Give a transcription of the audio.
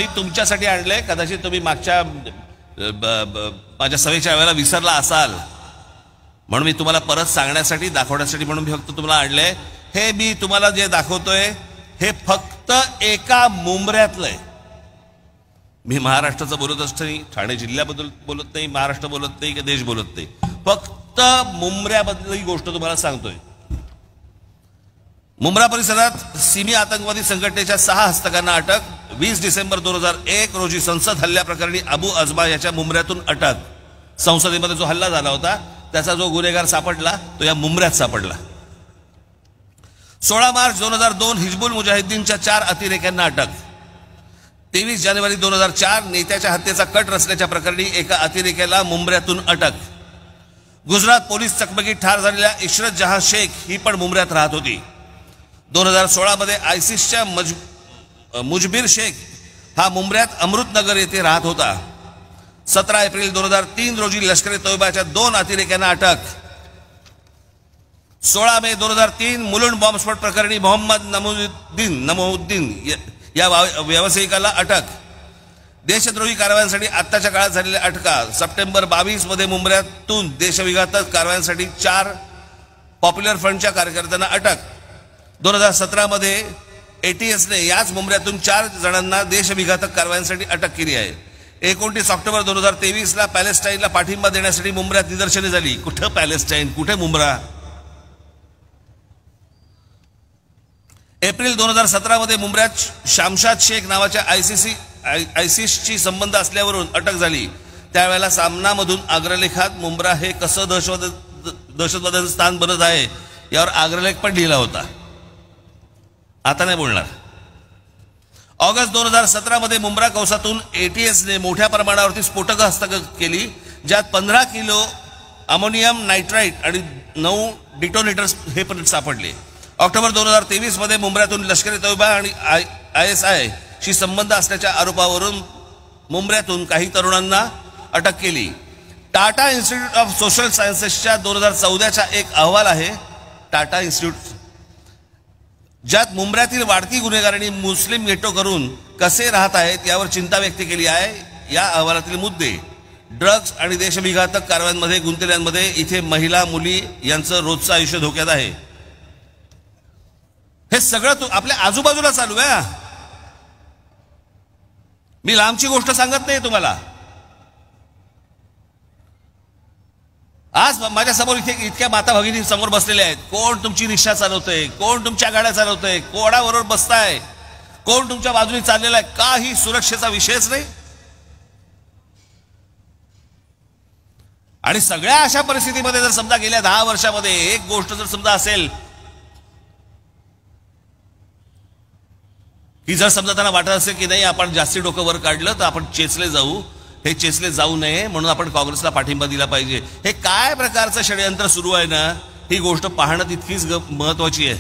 मी तुमच्यासाठी आणले, कदाचित तुम्ही मागच्या माझ्या सभेच्या वेळेला विसरला असाल, म्हणून मी तुम्हाला परत सांगण्यासाठी दाखवण्यासाठी म्हणून मी फक्त तुम्हाला आणले। हे मी तुम्हाला जे दाखवतोय हे फक्त एका मुंबऱ्यातलं आहे। मी महाराष्ट्राचं बोलतच नाही, ठाणे जिल्ह्याबद्दल बोलत नाही, महाराष्ट्र बोलत नाही की देश बोलत नाही, फक्त मुंबऱ्याबद्दल ही गोष्ट तुम्हाला सांगतोय। मुंब्रा परिसरात सिमी आतंकवादी संघटनेच्या 6 हस्तकांना अटक। 20 डिसेंबर 2001 रोजी संसद हल्ल्याप्रकरणी अबू अजमा याच्या मुंबऱ्यातून अटक। संसदेमध्ये जो हल्ला झाला होता त्याचा जो गुन्हेगार सापडला तो या मुंबऱ्यात सापडला। 16 मार्च 2002 हिजबुल मुजाहिद्दीनच्या 4 अतिरेक्यांना अटक। 23 जानेवारी 2004 नेत्याच्या हत्येचा कट रचल्याच्या प्रकरणी एका अतिरेक्याला मुंबऱ्यातून अटक। गुजरात पोलीस चकमकीत ठार झालेल्या इशरत जहां शेख ही पण मुंबऱ्यात राहत होती। 2016 मध्ये आयसिसच्या मुजबिर शेख हा मुंबऱ्यात अमृतनगर येथे राहत होता। 17 एप्रिल 2003 रोजी लष्कर ए तोयबाच्या 2 अतिरेक्यांना अटक। 16 मे 2003 मुलुंड बॉम्बस्फोट प्रकरणी मोहम्मद नमोउद्दीन या व्यावसायिकाला अटक। देशद्रोही कारवायांसाठी आत्ताच्या काळात झालेल्या अटका। सप्टेंबर 22 मध्ये मुंबऱ्यातून देशविघातक कारवायांसाठी 4 पॉप्युलर फ्रंटच्या कार्यकर्त्यांना अटक। 2017 मध्ये एटीएसने याच मुंबऱ्यातून 4 जणांना देशविघातक कारवायांसाठी अटक केली आहे। 29 ऑक्टोबर 2023 ला पॅलेस्टाईनला पाठिंबा देण्यासाठी मुंबऱ्यात निदर्शने झाली। कुठे पॅलेस्टाईन, कुठे मुंब्रा? एप्रिल 2017 मध्ये मुंबऱ्यात शामशाद शेख नावाच्या आयसिसची संबंध असल्यावरून अटक झाली। त्यावेळेला सामनामधून अग्रलेखात मुंब्रा हे कसं दहशतवाद्याचं स्थान बनत आहे यावर अग्रलेख पण लिहिला होता। आता नाही बोलणार। ऑगस्ट 2017 मध्ये मुंब्रा कौसातून एटीएसने मोठ्या प्रमाणावरती स्फोटकं हस्तगत केली, ज्यात 15 किलो अमोनियम नायट्राइट आणि 9 डिटोनेटर्स हे पण सापडले। ऑक्टोबर 2023 मध्ये मुंबऱ्यातून लष्कर ए तोयबा आणि ISI शी संबंध असल्याच्या आरोपावरून मुंबऱ्यातून काही तरुणांना अटक केली। टाटा इन्स्टिट्यूट ऑफ सोशल सायन्सेसच्या 2014चा एक अहवाल आहे, टाटा इन्स्टिट्यूट, ज्यात मुंबऱ्यातील वाढती गुन्हेगारी मुस्लिम गेटो करून कसे राहत आहेत यावर चिंता व्यक्त केली आहे। या अहवालातील मुद्दे ड्रग्ज आणि देशविघातक कारवायांमध्ये गुंतलेल्यांमध्ये इथे महिला मुली यांचं रोजचं आयुष्य धोक्यात आहे। हे सगळं आपल्या आजूबाजूला चालू आहे। मी लांबची गोष्ट सांगत नाही तुम्हाला। आज माझ्या समोर इथे इतक्या माता भगिनी समोर बसलेल्या आहेत। कोण तुमची रिक्षा चालवतंय, कोण तुमच्या गाड्या चालवतंय, कोणाबरोबर बसताय, कोण तुमच्या बाजूने चाललेला आहे, काही सुरक्षेचा विषयच नाही। आणि सगळ्या अशा परिस्थितीमध्ये जर समजा गेल्या 10 वर्षामध्ये एक गोष्ट जर समजा असेल की जर समजा त्यांना वाटत असेल की नाही आपण जास्ती डोकं वर काढलं तर आपण चेचले जाऊ, हे चेचले जाऊ नये म्हणून आपण काँग्रेसला पाठिंबा दिला पाहिजे, हे काय प्रकारचं षडयंत्र सुरू आहे ना, ही गोष्ट पाहणं तितकीच महत्वाची आहे।